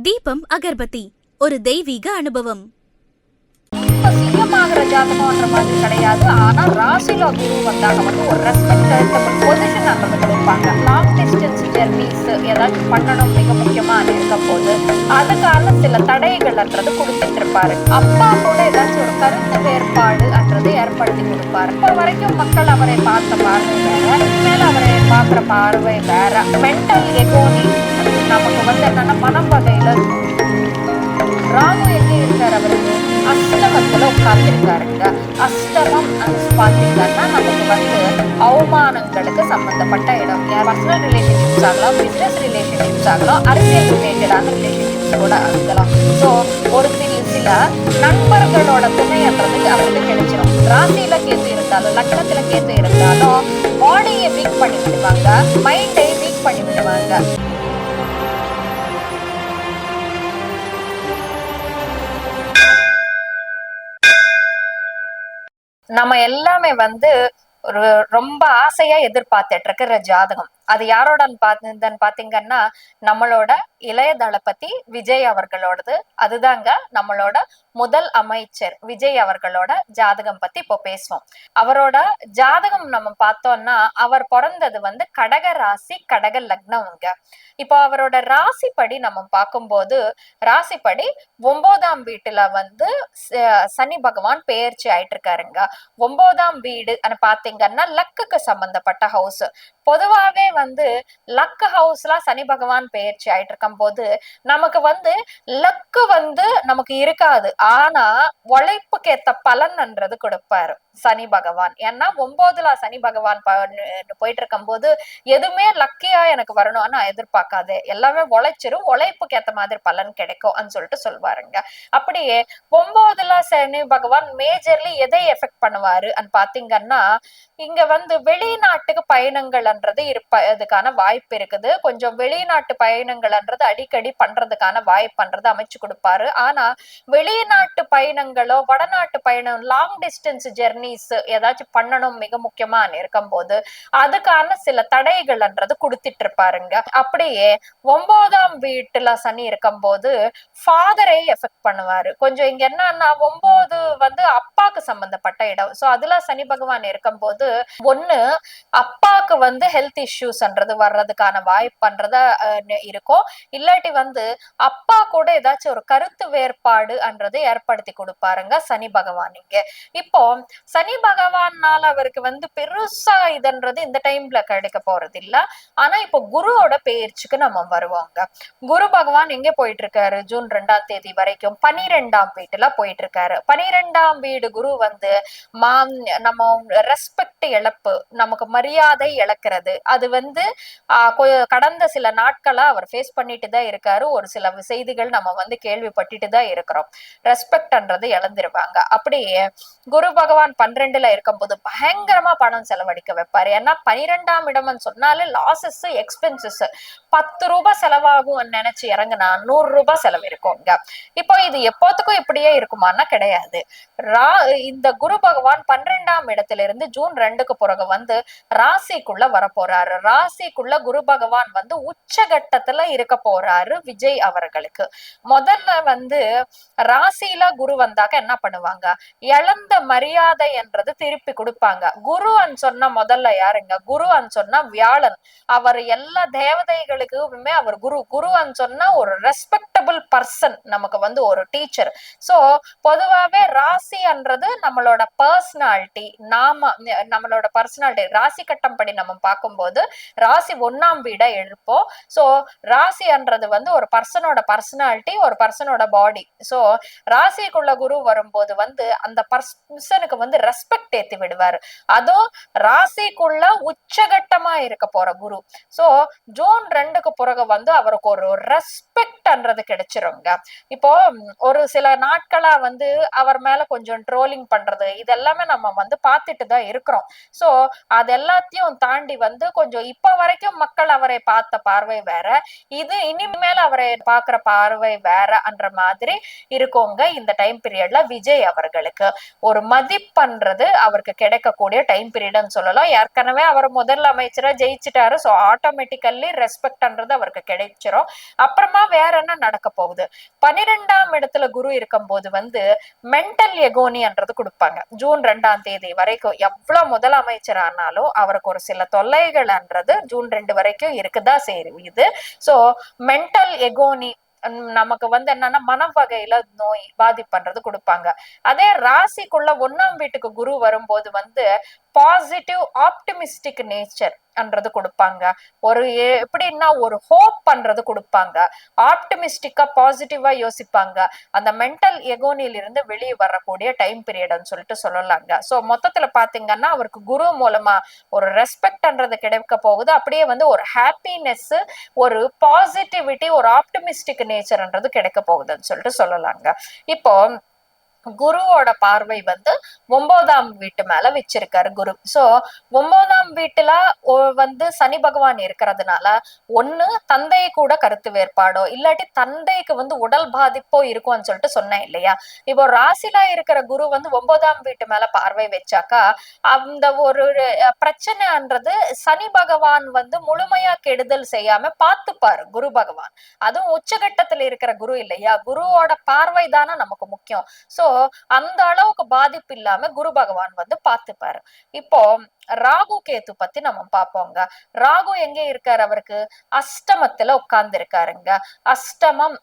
தீபம் அகர்பத்தி ஒரு தெய்வீக அனுபவம். இப்ப சிங்கமாகிற ஜாதகம்ன்ற மாதிரி கிடையாது. ஆனா ராசில குரு வந்தாங்க ஒரு ரெஸ்பெக்டபிள் பொசிஷன் அன்றது கொடுப்பாங்க. லாங் டிஸ்டன்ஸ் ஜெர்னிஸ் ஏதாச்சும் பண்ணணும் மிக முக்கியமா அது இருக்க போது அதுக்கான சில தடைகள்ன்றது கொடுத்துட்டு இருப்பாரு. அப்பா கூட ஏதாச்சும் ஒரு கருத்து வேறுபாடு அன்றது ஏற்படுத்தி கொடுப்பாரு. இப்போ வரைக்கும் மக்கள் அவரை பார்த்த பார்வை வேற, மேல அவரை பார்க்கிற பார்வை வேற. மென்டல் எகோனி நமக்கு என்னன்னா மனம் வகையில ராகு எங்க இருக்காரு? அவருக்கு அஷ்டமத்துல உட்கார்ந்துருக்காருங்க. அஷ்டமம் பாத்தீங்கன்னா நமக்கு அவமானங்களுக்கு சம்பந்தப்பட்ட இடம். பர்சனல் ரிலேஷன்ஷிப்ஸ் ஆகலாம், பிசினஸ் ரிலேஷன்ஷிப்ஸ் ஆகலாம், அரசியல் ரிலேட்டடான ரிலேஷன்ஷிப்ஸ் கூட ஆகலாம். ஸோ ஒரு சில நண்பர்களோட துணைன்றது அவருக்கு கிடைச்சிடும். ராசியில கேத்து இருந்தாலும் லக்னத்துல கேத்து இருந்தாலும் பாடியை வீக் பண்ணி விடுவாங்க, மைண்டை வீக் பண்ணி விடுவாங்க. நம்ம எல்லாமே ஒரு ரொம்ப ஆசையா எதிர்பார்த்துட்டு இருக்கிற ஜாதகம் அது யாரோடன்னு பாத்தீங்கன்னா நம்மளோட இளைய தளபதி விஜய் அவர்களோடது. அதுதாங்க நம்மளோட முதல் அமைச்சர் விஜய் அவர்களோட ஜாதகம் பத்தி இப்போ பேசுவோம். அவரோட ஜாதகம் நம்ம பார்த்தோம்னா அவர் பிறந்தது கடக ராசி கடக லக்னம்ங்க. இப்போ அவரோட ராசிப்படி நம்ம பார்க்கும்போது ராசிப்படி 9ஆம் வீட்டுல சனி பகவான் பெயர்ச்சி ஆயிட்டு இருக்காருங்க. 9ஆம் வீடு பாத்தீங்கன்னா லக்குக்கு சம்பந்தப்பட்ட ஹவுஸ். பொதுவாவே லக் ஹவுஸ்ல சனி பகவான் பெயர்ச்சி ஆயிட்டு இருக்கும் போது நமக்கு லக்கு நமக்கு இருக்காது. ஆனா உழைப்புக்கு ஏத்த பலன்ன்றது கொடுப்பாரு சனி பகவான். ஏன்னா 9ல சனி பகவான் போயிட்டு இருக்கும் போது எதுவுமே லக்கியா எனக்கு வரணும் நான் எதிர்பார்க்காது, எல்லாமே உழைச்சிரும், உழைப்புக்கு ஏத்த மாதிரி பலன் கிடைக்கும் சொல்லிட்டு சொல்வாருங்க. அப்படியே 9ல சனி பகவான் மேஜர்லி எதை எஃபெக்ட் பண்ணுவாரு பாத்தீங்கன்னா இங்க வெளிநாட்டுக்கு பயணங்கள்ன்றது இருப்பதுக்கான வாய்ப்பு இருக்குது. கொஞ்சம் வெளிநாட்டு பயணங்கள்ன்றது அடிக்கடி பண்றதுக்கான வாய்ப்புன்றது அமைச்சு கொடுப்பாரு. ஆனா வெளிநாட்டு பயணங்களோ வடநாட்டு பயணம் லாங் டிஸ்டன்ஸ் ஜெர்னிஸ் ஏதாச்சும் பண்ணணும் மிக முக்கியமா இருக்கும் போது அதுக்கான சில தடைகள்ன்றது கொடுத்துட்டு இருப்பாருங்க. அப்படியே 9ஆம் வீட்டுல சனி இருக்கும் போது ஃபாதரை எஃபெக்ட் பண்ணுவாரு. கொஞ்சம் இங்க என்னன்னா 9 அப்பாக்கு சம்பந்தப்பட்ட இடம். சோ அதுல சனி பகவான் இருக்கும் போது ஒண்ணு அப்பாக்கு ஹெல்த் இஷ்யூஸ்ன்றது வர்றதுக்கான வாய்ப்புன்றத இருக்கும். இல்லாட்டி அப்பா கூட ஏதாச்சும் ஒரு கருத்து வேறுபாடுன்றது ஏற்படுத்தி கொடுப்பாருங்க சனி பகவான் இங்க. இப்போ சனி பகவானால அவருக்கு பெருசா இதுன்றது இந்த டைம்ல கிடைக்க போறது இல்ல. ஆனா இப்போ குருவோட பெயர்ச்சிக்கு நம்ம வருவாங்க. குரு பகவான் எங்க போயிட்டு இருக்காரு? ஜூன் 2ஆம் தேதி வரைக்கும் 12ஆம் வீட்டுல போயிட்டு இருக்காரு. 12ஆம் வீடு குரு நம்ம ரெஸ்பெக்ட் இழப்பு, நமக்கு மரியாதை இழக்கிறது அது கடந்த சில நாட்களா அவர் ஃபேஸ் பண்ணிட்டு தான் இருக்காரு. ஒரு சில செய்திகள் நம்ம கேள்விப்பட்டுட்டு தான் இருக்கிறோம். ரெஸ்பெக்ட்ன்றது இழந்துருவாங்க. அப்படியே குரு பகவான் 12ல இருக்கும் போது பயங்கரமா பணம் செலவழிக்க வைப்பாரு. ஏன்னா 12ஆம் இடம்னு சொன்னாலே லாசஸ் எக்ஸ்பென்சஸ். 10 ரூபாய் செலவாகும் நினைச்சு இறங்குனா 100 ரூபாய் செலவு இருக்கும்ங்க. இப்போ இது எப்போத்துக்கும் இப்படியே இருக்குமான்னா கிடையாது. இந்த குரு பகவான் 12ஆம் இடத்துல இருந்து ஜூன் 2க்கு பிறகு ராசிக்குள்ள வர போறாரு. ராசிக்குள்ள குரு பகவான் உச்சகட்டத்துல இருக்க போறாரு விஜய் அவர்களுக்கு. முதல்ல ராசியில குரு வந்தாக்க என்ன பண்ணுவாங்க? இழந்த மரியாதை என்றது திருப்பி கொடுப்பாங்க. குருன்னு சொன்ன முதல்ல யாருங்க? குருன்னு சொன்னா வியாழன். அவர் எல்லா தேவதைகளுக்குமே அவர் குருன்னு சொன்னா ஒரு ரெஸ்பெக்டபிள் பர்சன், நமக்கு ஒரு டீச்சர். சோ பொதுவாவே ராசின்றது நம்மளோட பர்சனாலிட்டி. நம்மளோட பர்சனாலிட்டி ராசி கட்டம் படி நம்ம பார்க்கும்போது ராசி 1ஆம் வீடை எழுப்போம். சோ ராசின்றது ஒரு பர்சனோட பர்சனாலிட்டி, ஒரு பர்சனோட பாடி. சோ ராசிக்குள்ள குரு வரும்போது அந்த பர்சனுக்கு ரெஸ்பெக்ட் ஏத்தி விடுவாரு. அதுவும் ராசிக்குள்ள உச்சகட்டமா இருக்க போற குரு. சோ ஜூன் 2க்கு பிறகு அவருக்கு ஒரு ரெஸ்பெக்ட்ன்றது கிடைச்சிருங்க. இப்போ ஒரு சில நாட்களா அவர் மேல கொஞ்சம் ட்ரோலிங் பண்றது இதெல்லாமே நம்ம பார்த்துட்டு தான் இருக்கிறோம். சோ அது எல்லாத்தையும் தாண்டி கொஞ்சம் இப்ப வரைக்கும் மக்கள் அவரை பார்த்த பார்வை வேற, இது இனிமேல் அவரை பார்க்கிற பார்வை வேறன்ற மாதிரி இருக்கோங்க. இந்த டைம் பீரியட்ல விஜய் அவர்களுக்கு ஒரு மதிப்புன்றது அவருக்கு கிடைக்கக்கூடிய டைம் பீரியட்னு சொல்லலாம். ஏற்கனவே அவர் முதல் அமைச்சரா ஜெயிச்சிட்டாரு. ஸோ ஆட்டோமேட்டிக்கல்லி ரெஸ்பெக்ட்ன்றது அவருக்கு கிடைச்சிரும். அப்புறமா வேற என்ன நடக்க போகுது? 12ஆம் இடத்துல குரு இருக்கும் போது மென்டல் எகோனின்றது கொடுப்பாங்க. ஜூன் 2ஆம் தேதி வரைக்கும் எவ்வளவு முதலமைச்சர் ஆனாலும் அவருக்கு ஒரு சில தொல்லைகள்ன்றது ஜூன் 2 வரைக்கும் இருக்குதா செய்யுது. சோ மென்டல் எகோனி நமக்கு என்னன்னா மன வகையில நோய் பாதிப்புன்றது கொடுப்பாங்க. அதே ராசிக்குள்ள 1ஆம் வீட்டுக்கு குரு வரும்போது பாசிட்டிவ் ஆப்டிமிஸ்டிக் நேச்சர் அன்றது கொடுப்பாங்க. ஒரு எப்படின்னா ஒரு ஹோப் பண்றது கொடுப்பாங்க. ஆப்டிமிஸ்டிக்கா பாசிட்டிவா யோசிப்பாங்க. அந்த மென்டல் எகோனில இருந்து வெளியே வரக்கூடிய டைம் பீரியட்னு சொல்லிட்டு சொல்லலாங்க. சோ மொத்தத்துல பாத்தீங்கன்னா அவருக்கு குரு மூலமா ஒரு ரெஸ்பெக்ட்ன்றது கிடைக்க போகுது. அப்படியே ஒரு ஹாப்பினஸ், ஒரு பாசிட்டிவிட்டி, ஒரு ஆப்டிமிஸ்டிக் நேச்சர்ன்றது கிடைக்க போகுதுன்னு சொல்லிட்டு சொல்லலாங்க. இப்போ குருவோட பார்வை 9ஆம் வீட்டு மேல வச்சிருக்காரு குரு. சோ 9ஆம் வீட்டுல சனி பகவான் இருக்கிறதுனால ஒண்ணு தந்தை கூட கருத்து வேறுபாடோ இல்லாட்டி தந்தைக்கு உடல் பாதிப்போ இருக்கும்னு சொல்லிட்டு சொன்னேன் இல்லையா? இப்போ ராசில இருக்கிற குரு 9ஆம் வீட்டு மேல பார்வை வச்சாக்கா அந்த ஒரு பிரச்சனைன்றது சனி பகவான் முழுமையா கெடுதல் செய்யாம பார்த்துப்பாரு குரு பகவான். அதுவும் உச்சகட்டத்துல இருக்கிற குரு இல்லையா? குருவோட பார்வை தானே நமக்கு முக்கியம். சோ அந்த அளவுக்கு பாதிப்பு இல்லாம குரு பகவான் பாத்துப்பாரு. இப்போ ராகு கேத்து பத்தி நம்ம பாப்போங்க. ராகு எங்க இருக்காரு? அவருக்கு அஷ்டமத்துல உட்கார்ந்து இருக்காருங்க. அஷ்டமம்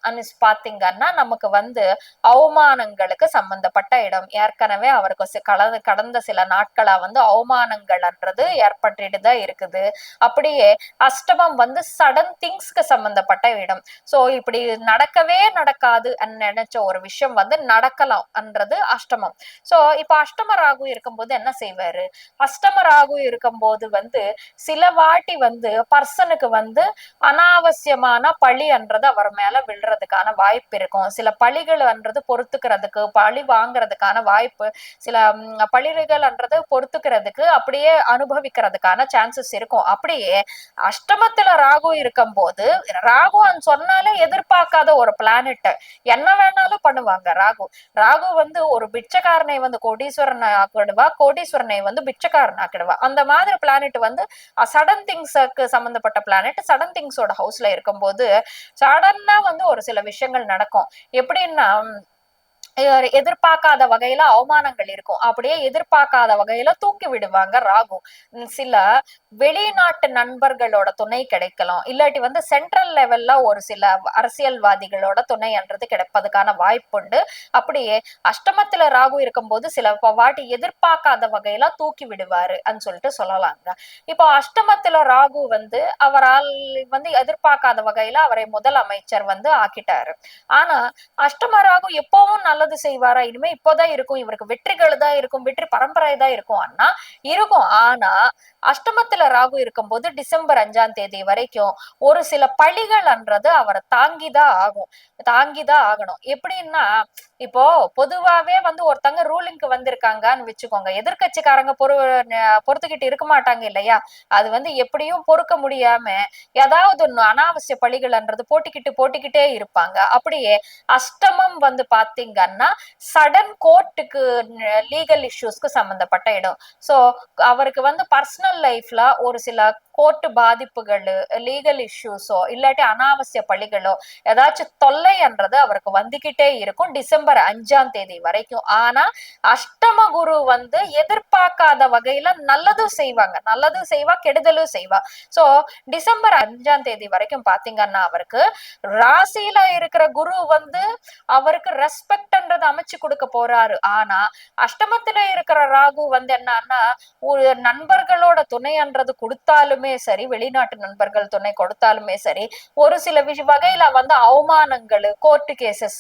பாத்தீங்கன்னா நமக்கு அவமானங்களுக்கு சம்பந்தப்பட்ட இடம். ஏற்கனவே அவருக்கு கடந்த சில நாட்களா அவமானங்கள்ன்றது ஏற்பட்டுட்டு தான் இருக்குது. அப்படியே அஷ்டமம் சடன் திங்ஸ்க்கு சம்பந்தப்பட்ட இடம். சோ இப்படி நடக்கவே நடக்காது நினைச்ச ஒரு விஷயம் நடக்கலாம் என்றது அஷ்டமம். சோ இப்ப அஷ்டம ராகு இருக்கும்போது என்ன செய்வாரு? அஷ்டம ராகு இருக்கும்போது சில வாட்டி பர்சனுக்கு அனாவசியமான பழி என்றது அவர் மேல விழுறதுக்கான வாய்ப்பு இருக்கும். சில பழிகள் என்றது பொறுத்துக்கிறதுக்கு, பழி வாங்குறதுக்கான வாய்ப்பு, சில பழிகள் என்றது பொறுத்துக்கிறதுக்கு, அப்படியே அனுபவிக்கிறதுக்கான சான்சஸ் இருக்கும். அப்படியே அஷ்டமத்துல ராகு இருக்கும் போது, ராகுன்னு சொன்னாலே எதிர்பார்க்காத ஒரு பிளானட், என்ன வேணாலும் பண்ணுவாங்க ராகு. ராகு ஒரு பிச்சைக்காரனை கோடீஸ்வரன் ஆக்கிடுவா, கோடீஸ்வரனை பிச்சைக்காரன் ஆக்கிடுவா. அந்த மாதிரி பிளானட் சடன் திங்ஸ்க்கு சம்பந்தப்பட்ட பிளானட் சடன் திங்ஸோட ஹவுஸ்ல இருக்கும்போது சடன்னா ஒரு சில விஷயங்கள் நடக்கும். எப்படின்னா எதிர்பார்க்காத வகையில அவமானங்கள் இருக்கும். அப்படியே எதிர்பார்க்காத வகையில தூக்கி விடுவாங்க ராகு. சில வெளிநாட்டு நண்பர்களோட துணை கிடைக்கலாம், இல்லாட்டி சென்ட்ரல் லெவல்ல ஒரு சில அரசியல்வாதிகளோட துணை என்றது கிடைப்பதுக்கான வாய்ப்புண்டு. அப்படியே அஷ்டமத்துல ராகு இருக்கும்போது சில வாட்டி எதிர்பார்க்காத வகையில தூக்கி விடுவாரு சொல்லிட்டு சொல்லலாங்க. இப்போ அஷ்டமத்துல ராகு அவரால் எதிர்பார்க்காத வகையில அவரை முதலமைச்சர் ஆக்கிட்டாரு. ஆனா அஷ்டம ராகு எப்பவும் நல்லது செய்வாரா? இனிமே இப்போதான் இருக்கும், இவருக்கு வெற்றிகள் தான் இருக்கும், வெற்றி பரம்பரை தான் இருக்கும் அண்ணா இருக்கும். ஆனா அஷ்டமத்துல ராகு இருக்கும்போது டிசம்பர் 5ஆம் தேதி வரைக்கும் ஒரு சில பழிகள்ன்றது அவரை தாங்கிதான் ஆகணும். எப்படின்னா இப்போ பொதுவாவே ஒருத்தங்க ரூலிங்க்கு வந்திருக்காங்கன்னு வச்சுக்கோங்க, எதிர்கட்சிக்காரங்க பொறுத்துக்கிட்டு இருக்க மாட்டாங்க இல்லையா? அது எப்படியும் பொறுக்க முடியாம ஏதாவது ஒண்ணு அனாவசிய பழிகள்ன்றது போட்டிக்கிட்டே இருப்பாங்க. அப்படியே அஷ்டமம் பாத்தீங்கன்னா சடன் கோர்ட்டுக்கு, லீகல் இஷ்யூஸ்க்கு சம்பந்தப்பட்ட இடம். சோ அவருக்கு பர்சனல் லைஃப்ல ஒரு சில கோர்ட்டு பாதிப்புகள், லீகல் இஷ்யூஸோ இல்லாட்டி அனாவசிய பழிகளோ ஏதாச்சும் தொல்லைன்றது அவருக்கு வந்துகிட்டே இருக்கும் டிசம்பர் 5ஆம் தேதி வரைக்கும். ஆனா அஷ்டம குரு எதிர்பார்க்காத வகையில நல்லதும் செய்வா, கெடுதலும் செய்வா. சோ டிசம்பர் 5ஆம் தேதி வரைக்கும் பாத்தீங்கன்னா அவருக்கு ராசியில இருக்கிற குரு அவருக்கு ரெஸ்பெக்ட்ன்றது அமைச்சு கொடுக்க போறாரு. ஆனா அஷ்டமத்துல இருக்கிற ராகு என்னன்னா ஒரு நண்பர்களோட துணைன்றது கொடுத்தாலுமே சரி, வெளிநாட்டு நண்பர்கள் துணை கொடுத்தாலுமே சரி, ஒரு சில வகையில அவமானங்கள், கோர்ட்டு கேசஸ்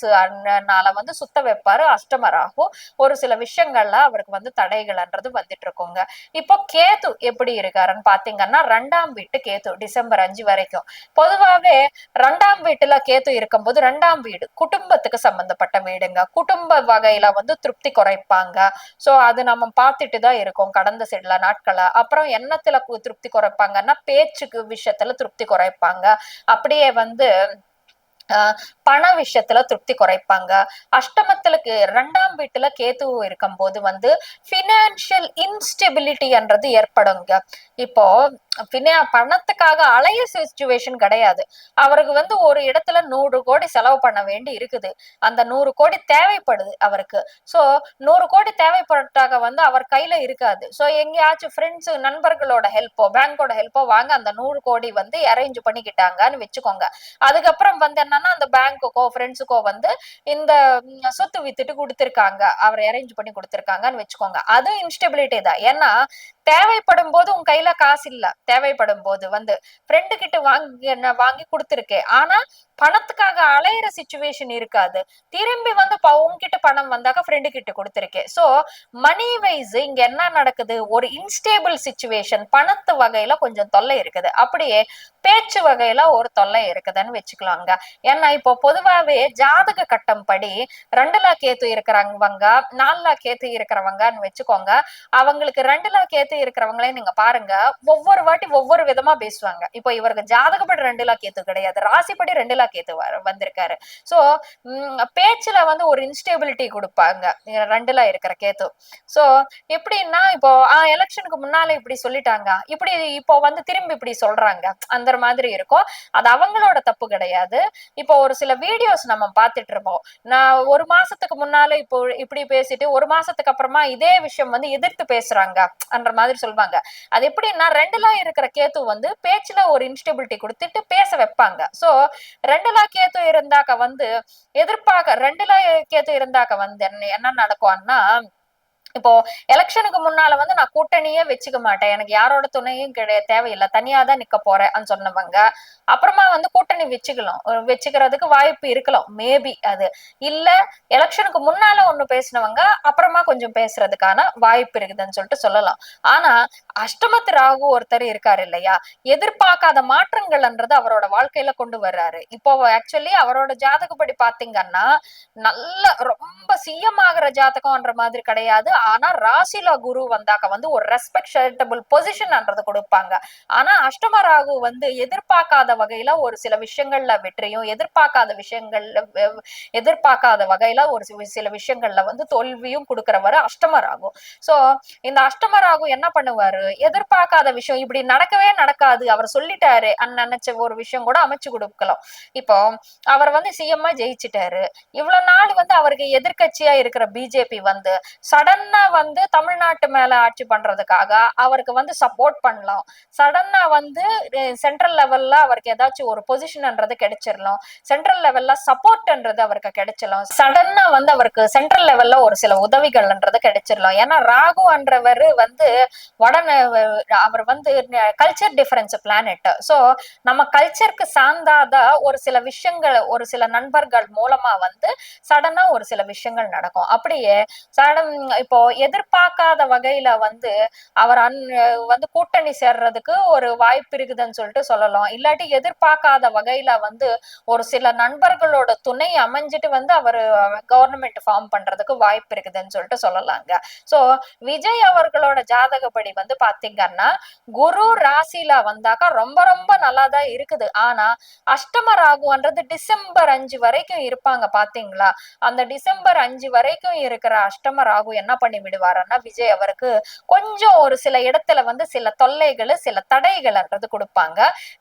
சுத்த வைப்பாரு அஷ்டம ராகு. ஒரு சில விஷயங்கள்ல அவருக்கு தடைகள்ன்றது வந்துட்டு இருக்குங்க. இப்போ கேது எப்படி இருக்காருன்னு பாத்தீங்கன்னா 2ஆம் வீட்டு கேது டிசம்பர் 5 வரைக்கும். பொதுவாவே 2ஆம் வீட்டுல கேது இருக்கும்போது 2ஆம் வீடு குடும்பத்துக்கு சம்பந்தப்பட்ட வீடுங்க. குடும்ப வகையில திருப்தி குறைப்பாங்க. சோ அது நம்ம பார்த்துட்டு தான் இருக்கோம் கடந்த சில நாட்களா. அப்புறம் எண்ணத்துல திருப்தி குறைப்பாங்கன்னா பேச்சுக்கு விஷயத்துல திருப்தி குறைப்பாங்க. அப்படியே பண விஷயத்துல திருப்தி குறைப்பாங்க. அஷ்டமத்திலுக்கு 2ஆம் வீட்டுல கேது இருக்கும்போது வந்து பினான்சியல் இன்ஸ்டெபிலிட்டி என்றது ஏற்படுங்க. இப்போ பணத்துக்காக அலைய சிச்சுவேஷன் கிடையாது. அவருக்கு வந்து ஒரு இடத்துல 100 கோடி செலவு பண்ண வேண்டி இருக்குது. அந்த 100 கோடி தேவைப்படுது அவருக்கு. சோ 100 கோடி தேவைப்பட்டாக வந்து அவர் கையில இருக்காது. சோ எங்கேயாச்சும் ஃப்ரெண்ட்ஸ் நண்பர்களோட ஹெல்ப்போ பேங்கோட ஹெல்ப்போ வாங்க அந்த 100 கோடி வந்து அரேஞ்ச் பண்ணிக்கிட்டாங்கன்னு வச்சுக்கோங்க. அதுக்கப்புறம் வந்து என்னன்னா அந்த பேங்க்குக்கோ ஃப்ரெண்ட்ஸுக்கோ வந்து இந்த சொத்து வித்துட்டு கொடுத்திருக்காங்க, அவர் அரேஞ்ச் பண்ணி கொடுத்திருக்காங்கன்னு வச்சுக்கோங்க. அது இன்ஸ்டெபிலிட்டி தான். ஏன்னா தேவைப்படும் போது உன் கையில காசு இல்ல, தேவைப்படும் போது வந்து ஃப்ரெண்டு கிட்ட வாங்கி கொடுத்திருக்கேன், ஆனா பணத்துக்காக அலையிற சிச்சுவேஷன் இருக்காது. திரும்பி வந்து உன்கிட்ட பணம் வந்தாக்க ஃப்ரெண்டு கிட்ட கொடுத்திருக்கேன். சோ மணி வைஸ் இங்க என்ன நடக்குது, ஒரு இன்ஸ்டேபிள் சிச்சுவேஷன், பணத்து வகையில கொஞ்சம் தொல்லை இருக்குது. அப்படியே பேச்சு வகையில ஒரு தொல்லை இருக்குதுன்னு வச்சுக்கலாங்க. ஏன்னா இப்போ பொதுவாவே ஜாதக கட்டம் படி 2ல கேத்து இருக்கிறவங்க 4ல கேத்து இருக்கிறவங்கன்னு வச்சுக்கோங்க. அவங்களுக்கு 2ல கேத்து இருக்கிறவங்களே நீங்க பாருங்க, ஒவ்வொரு வாட்டி ஒவ்வொரு விதமா பேசுவாங்க. இப்போ இவருக்கு ஜாதகப்படி 2ல கேத்து கிடையாது, ராசிப்படி 2ல கேத்து வந்திருக்காரு. சோ பேச்சுல வந்து ஒரு இன்ஸ்டேபிலிட்டி கொடுப்பாங்க 2ல இருக்கிற கேத்து. சோ எப்படின்னா இப்போ எலெக்ஷனுக்கு முன்னால இப்படி சொல்லிட்டாங்க, இப்படி இப்போ வந்து திரும்பி இப்படி சொல்றாங்க, அந்த மாதிரி இருக்கும். அது அவங்களோட தப்பு கிடையாது. இப்போ ஒரு சில வீடியோஸ் நம்ம பார்த்துட்டு இருப்போம். நான் ஒரு மாசத்துக்கு முன்னால இப்போ இப்படி பேசிட்டு ஒரு மாசத்துக்கு அப்புறமா இதே விஷயம் வந்து எதிர்த்து பேசுறாங்க என்ற மாதிரி சொல்லுவாங்க. அது எப்படின்னா 2ல இருக்கிற கேத்து வந்து பேச்சுல ஒரு இன்ஸ்டெபிலிட்டி கொடுத்துட்டு பேச வைப்பாங்க. சோ 2ல கேத்து இருந்தாக்க வந்து எதிர்ப்பாக 2ல கேத்து இருந்தாக்க வந்து என்ன நடக்கும்னா, இப்போ எலெக்ஷனுக்கு முன்னால வந்து நான் கூட்டணியே வச்சுக்க மாட்டேன், எனக்கு யாரோட துணையும் தேவையில்லை, தனியா தான் நிக்க போறேன் சொன்னவங்க அப்புறமா வந்து கூட்டணி வச்சுக்கிறதுக்கு வாய்ப்பு இருக்கலாம், மேபி. அது இல்ல எலெக்ஷனுக்கு முன்னால ஒண்ணு பேசினவங்க அப்புறமா கொஞ்சம் பேசுறதுக்கான வாய்ப்பு இருக்குதுன்னு சொல்லிட்டு சொல்லலாம். ஆனா அஷ்டமத்து ராகு ஒருத்தர் இருக்காரு இல்லையா, எதிர்பார்க்காத மாற்றங்கள்ன்றது அவரோட வாழ்க்கையில கொண்டு வர்றாரு. இப்போ ஆக்சுவலி அவரோட ஜாதகப்படி பாத்தீங்கன்னா நல்ல ரொம்ப சிஎம் ஆகிற ஜாதகம்ன்ற மாதிரி கிடையாது. ஆனா ராசில குரு வந்தாக்க வந்து ஒரு ரெஸ்பெக்டபிள் பொசிஷன்ன்றது கொடுப்பாங்க. ஆனா அஷ்டம ராகு வந்து எதிர்பார்க்காத வகையில ஒரு சில விஷயங்கள்ல வெற்றியும், எதிர்பார்க்காத வகையில ஒரு சில விஷயங்கள்ல வந்து தோல்வியும் கொடுக்கிறவரு அஷ்டம ராகு. சோ இந்த அஷ்டம ராகு என்ன பண்ணுவாரு, எதிர்பார்க்காத விஷயம் இப்படி நடக்கவே நடக்காது அவர் சொல்லிட்டாரு நினைச்ச ஒரு விஷயம் கூட அமைச்சு கொடுக்கலாம். இப்போ அவர் வந்து சிஎம் ஜெயிச்சிட்டாரு, இவ்வளவு நாள் வந்து அவருக்கு எதிர்கட்சியா இருக்கிற பிஜேபி வந்து சடனா வந்து தமிழ்நாட்டு மேல ஆட்சி பண்றதுக்காக அவருக்கு வந்து சப்போர்ட் பண்ணலாம். சடனா வந்து சென்ட்ரல் லெவல்ல அவருக்கு ஏதாச்சும் ஒரு பொசிஷன்ன்றது கிடைச்சிடலாம், சென்ட்ரல் லெவல்ல சப்போர்ட்ன்றது அவருக்கு கிடைச்சிடலாம், சடனா வந்து அவருக்கு சென்ட்ரல் லெவல்ல ஒரு சில உதவிகள்ன்றது கிடைச்சிடலாம். ஏன்னா ராகுன்றவர் வந்து உடனே அவர் வந்து கல்ச்சர் டிஃபரன்ஸ் பிளானட். சோ நம்ம கல்ச்சருக்கு சார்ந்தாத ஒரு சில விஷயங்கள் ஒரு சில நண்பர்கள் மூலமா வந்து சடனா ஒரு சில விஷயங்கள் நடக்கும். அப்படியே சடன் இப்போ எதிர்பார்க்காத வகையில வந்து அவர் வந்து கூட்டணி சேர்றதுக்கு ஒரு வாய்ப்பு இருக்குதுன்னு சொல்லிட்டு சொல்லலாம். இல்லாட்டி எதிர்பார்க்காத வகையில வந்து ஒரு சில நண்பர்களோட துணை அமைஞ்சிட்டு வந்து அவர் கவர்மெண்ட் ஃபார்ம் பண்றதுக்கு வாய்ப்பு இருக்குதுன்னு சொல்லிட்டு சொல்லலாங்க. சோ விஜய் அவர்களோட ஜாதகப்படி வந்து பாத்தீங்கன்னா குரு ராசில வந்தாக்கா ரொம்ப ரொம்ப நல்லாதான் இருக்குது. ஆனா அஷ்டம ராகுன்றது டிசம்பர் 5 வரைக்கும் இருப்பாங்க பாத்தீங்களா. அந்த டிசம்பர் 5 வரைக்கும் இருக்கிற அஷ்டம ராகு என்ன பண்ணி விடுவாருன்னா விஜய் அவருக்கு கொஞ்சம் ஒரு சில இடத்துல வந்து சில தொல்லைகள் சில தடைகள்ன்றது கொடுப்பாங்க.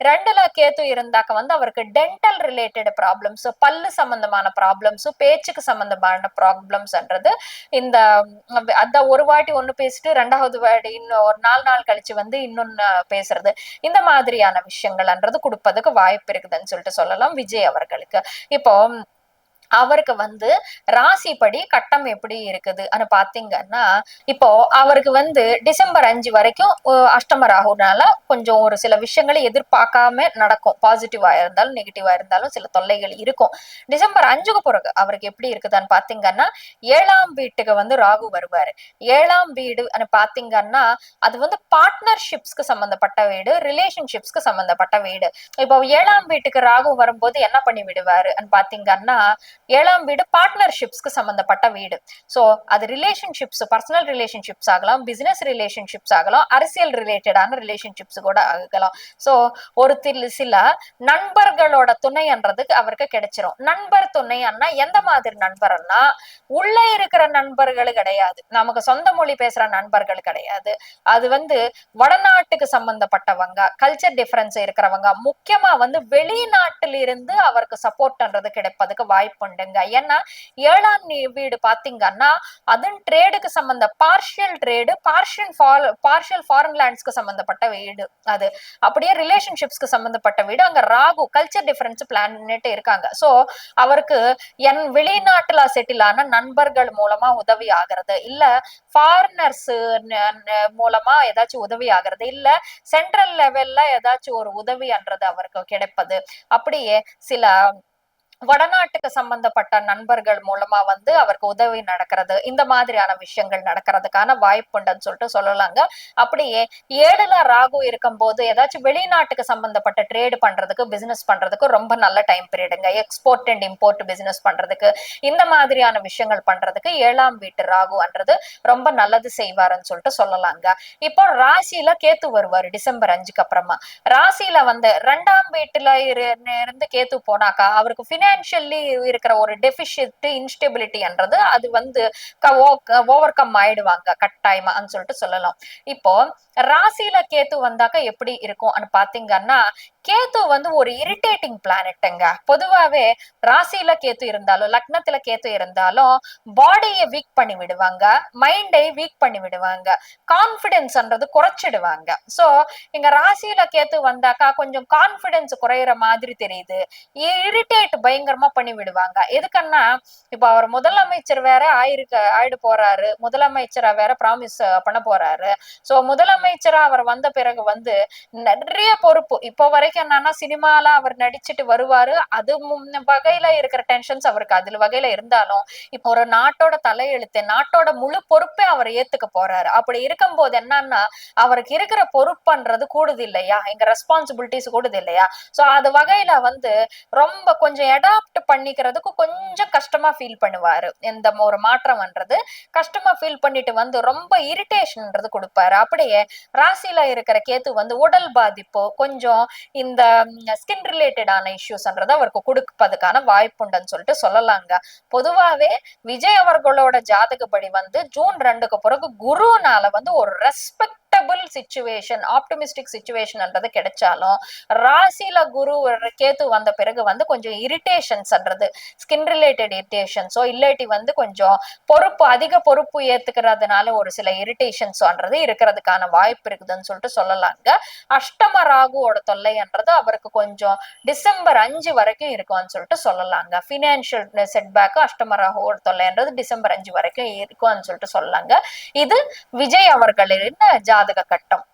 2ல கேத்து இருந்தாக்க வந்து அவருக்கு டென்டல் ரிலேட்டட் ப்ராப்ளம்ஸ், பல்லு சம்பந்தமான ப்ராப்ளம்ஸ், பேச்சுக்கு சம்பந்தமான ப்ராப்ளம்ஸ்ன்றது இந்த அந்த ஒரு வாட்டி ஒண்ணு பேசிட்டு 2வது வாட்டி இன்னும் ஒரு 4 நாள் கழிச்சு வந்து இன்னொன்னு பேசுறது, இந்த மாதிரியான விஷயங்கள்ன்றது கொடுப்பதுக்கு வாய்ப்பு இருக்குதுன்னு சொல்லிட்டு சொல்லலாம் விஜய் அவர்களுக்கு. இப்போ அவருக்கு வந்து ராசிப்படி கட்டம் எப்படி இருக்குது பாத்தீங்கன்னா, இப்போ அவருக்கு வந்து டிசம்பர் 5 வரைக்கும் அஷ்டம ராகுனால கொஞ்சம் ஒரு சில விஷயங்களை எதிர்பார்க்காம நடக்கும். பாசிட்டிவா இருந்தாலும் நெகட்டிவா இருந்தாலும் சில தொல்லைகள் இருக்கும். டிசம்பர் 5க்கு பிறகு அவருக்கு எப்படி இருக்குதான்னு பாத்தீங்கன்னா 7ஆம் வீட்டுக்கு வந்து ராகு வருவாரு. 7ஆம் வீடு பாத்தீங்கன்னா அது வந்து பார்ட்னர்ஷிப்ஸ்க்கு சம்பந்தப்பட்ட வீடு, ரிலேஷன்ஷிப்ஸ்க்கு சம்பந்தப்பட்ட வீடு. இப்போ 7ஆம் வீட்டுக்கு ராகு வரும்போது என்ன பண்ணி விடுவாரு பாத்தீங்கன்னா ஏழாம் வீடு பார்ட்னர்ஷிப்ஸ்க்கு சம்பந்தப்பட்ட வீடு. சோ அது ரிலேஷன்ஷிப்ஸ், பர்சனல் ரிலேஷன்ஷிப்ஸ் ஆகலாம், பிசினஸ் ரிலேஷன்ஷிப்ஸ் ஆகலாம், அரசியல் ரிலேட்டடான ரிலேஷன்ஷிப்ஸ் கூட ஆகலாம். சோ ஒரு சில நண்பர்களோட துணைன்றது அவருக்கு கிடைச்சிரும். நண்பர் துணைன்னா எந்த மாதிரி நண்பர்னா உள்ள இருக்கிற நண்பர்கள் கிடையாது, நமக்கு சொந்த மொழி பேசுற நண்பர்கள் கிடையாது. அது வடநாட்டுக்கு சம்பந்தப்பட்டவங்க, கல்ச்சர் டிஃபரன்ஸ் இருக்கிறவங்க, முக்கியமா வெளிநாட்டில இருந்து அவருக்கு சப்போர்ட்ன்றது கிடைப்பதுக்கு வாய்ப்பு உண்டுங்க. ஏன்னா ஏழாம் வீடு பாத்தீங்கன்னா அதன் ட்ரேடுக்கு சம்பந்த பார்ஷியல் ட்ரேடு, பார்ஷியல் ஃபாரின் லேண்ட்ஸ்க்கு சம்பந்தப்பட்ட வீடு. அது அப்படியே ரிலேஷன்ஷிப்ஸ்க்கு சம்பந்தப்பட்ட வீடு. அங்க ராகு கல்ச்சர் டிஃபரன்ஸ் பிளானட் இருக்காங்க. சோ அவருக்கு வெளிநாட்டுல செட்டில் ஆன நண்பர்கள் மூலமா உதவி ஆகிறது, இல்ல ஃபாரினர்ஸ் மூலமா ஏதாச்சும் உதவி ஆகிறது, இல்ல சென்ட்ரல் லெவல்ல ஏதாச்சும் ஒரு உதவின்றது அவருக்கு கிடைப்பது, அப்படியே சில வடநாட்டுக்கு சம்பந்தப்பட்ட நண்பர்கள் மூலமா அவருக்கு உதவி நடக்கிறது, இந்த மாதிரியான விஷயங்கள் நடக்கிறதுக்கான வாய்ப்புண்டுன்னு சொல்லிட்டு சொல்லலாங்க. அப்படியே 7ல ராகு இருக்கும் போது ஏதாச்சும் வெளிநாட்டுக்கு சம்பந்தப்பட்ட ட்ரேடு பண்றதுக்கு, பிசினஸ் பண்றதுக்கு ரொம்ப நல்ல டைம் பீரியடுங்க. எக்ஸ்போர்ட் அண்ட் இம்போர்ட் பிசினஸ் பண்றதுக்கு, இந்த மாதிரியான விஷயங்கள் பண்றதுக்கு 7ஆம் வீட்டு ராகுன்றது ரொம்ப நல்லது செய்வாருன்னு சொல்லிட்டு சொல்லலாங்க. இப்போ ராசியில கேத்து வருவாரு டிசம்பர் 5க்கு அப்புறமா. ராசியில 2ஆம் வீட்டுல இருந்து கேத்து போனாக்கா அவருக்கு பினான்சியல்லி இருக்கிற ஒரு டெபிஷிட், இன்ஸ்டெபிலிட்டின்றது அது ஓவர் கம் ஆயிடுவாங்க கட்டாயமா சொல்லிட்டு சொல்லலாம். இப்போ ராசியில கேத்து வந்தாக்க எப்படி இருக்கும் பாத்தீங்கன்னா, கேத்து ஒரு இரிட்டேட்டிங் பிளானட்டுங்க. பொதுவாவே ராசியில கேத்து இருந்தாலும், லக்னத்துல கேத்து இருந்தாலும் பாடியை வீக் பண்ணி விடுவாங்க, மைண்டை வீக் பண்ணி விடுவாங்க, கான்பிடன்ஸ்ன்றது குறைச்சிடுவாங்க. சோ இங்க ராசியில கேத்து வந்தாக்கா கொஞ்சம் கான்பிடன்ஸ் குறையிற மாதிரி தெரியுது, இரிட்டேட் பயங்கரமா பண்ணி விடுவாங்க. எதுக்குன்னா இப்ப அவர் முதலமைச்சர் வேற ஆயிடு போறாரு, முதலமைச்சரா வேற ப்ராமிஸ் பண்ண போறாரு. சோ முதலமைச்சரா அவர் வந்த பிறகு நிறைய பொறுப்பு. இப்போ வரைக்கும் என்னன்னா சினிமால அவர் நடிச்சிட்டு வருவாரு, அது வகையில இருக்கிற டென்ஷன்ஸ் அவருக்கு அதுல வகையில இருந்தாலும் இப்போ ஒரு நாட்டோட தலையெழுத்து, நாட்டோட முழு பொறுப்பே அவர் ஏத்துக்க போறாரு. அப்படி இருக்கும் போது என்னன்னா அவருக்கு இருக்கிற பொறுப்புன்றது கூடுது இல்லையா, எங்க ரெஸ்பான்சிபிலிட்டிஸ் கூடுது இல்லையா. சோ அது வகையில ரொம்ப கொஞ்சம் அடாப்ட் பண்ணிக்கிறதுக்கு கொஞ்சம் கஷ்டமா ஃபீல் பண்ணுவாரு. இந்த ஒரு மாற்றம்ன்றது கஷ்டமா ஃபீல் பண்ணிட்டு ரொம்ப இரிட்டேஷன்ன்றது கொடுப்பாரு. அப்படியே ராசியில இருக்கிற கேத்து உடல் பாதிப்பு, கொஞ்சம் இந்த ஸ்கின் ரிலேட்டடான இஷ்யூஸ்ன்றது அவருக்கு கொடுப்பதுக்கான வாய்ப்புண்டுன்னு சொல்லிட்டு சொல்லலாங்க. பொதுவாவே விஜய் அவர்களோட ஜாதகப்படி ஜூன் 2க்கு பிறகு குருனால ஒரு ரெஸ்பெக்டபிள் சிச்சுவேஷன், ஆப்டிமிஸ்டிக் சிச்சுவேஷன்ன்றது கிடைச்சாலும் ராசியில குரு கேத்து வந்த பிறகு கொஞ்சம் இரிட்டேஷன்ஸ்ன்றது, ஸ்கின் ரிலேட்டட் இரிட்டேஷன்ஸோ இல்லாட்டி கொஞ்சம் அதிக பொறுப்பு ஏத்துக்கிறதுனால ஒரு சில இரிட்டேஷன்ஸ்ன்றது இருக்கிறதுக்கான வாய்ப்பு இருக்குதுன்னு சொல்லிட்டு சொல்லலாங்க. அஷ்டம ராகுவோட தொல்லைன்றது அவருக்கு கொஞ்சம் டிசம்பர் 5 வரைக்கும் இருக்கும்னு சொல்லிட்டு சொல்லலாங்க. பினான்சியல் செட்பேக் அஷ்டம ராகுவோட தொல்லைன்றது டிசம்பர் 5 வரைக்கும் இருக்கும்னு சொல்லிட்டு சொல்லலாங்க. இது விஜய் அவர்களின் ஜாதக கட்டம்.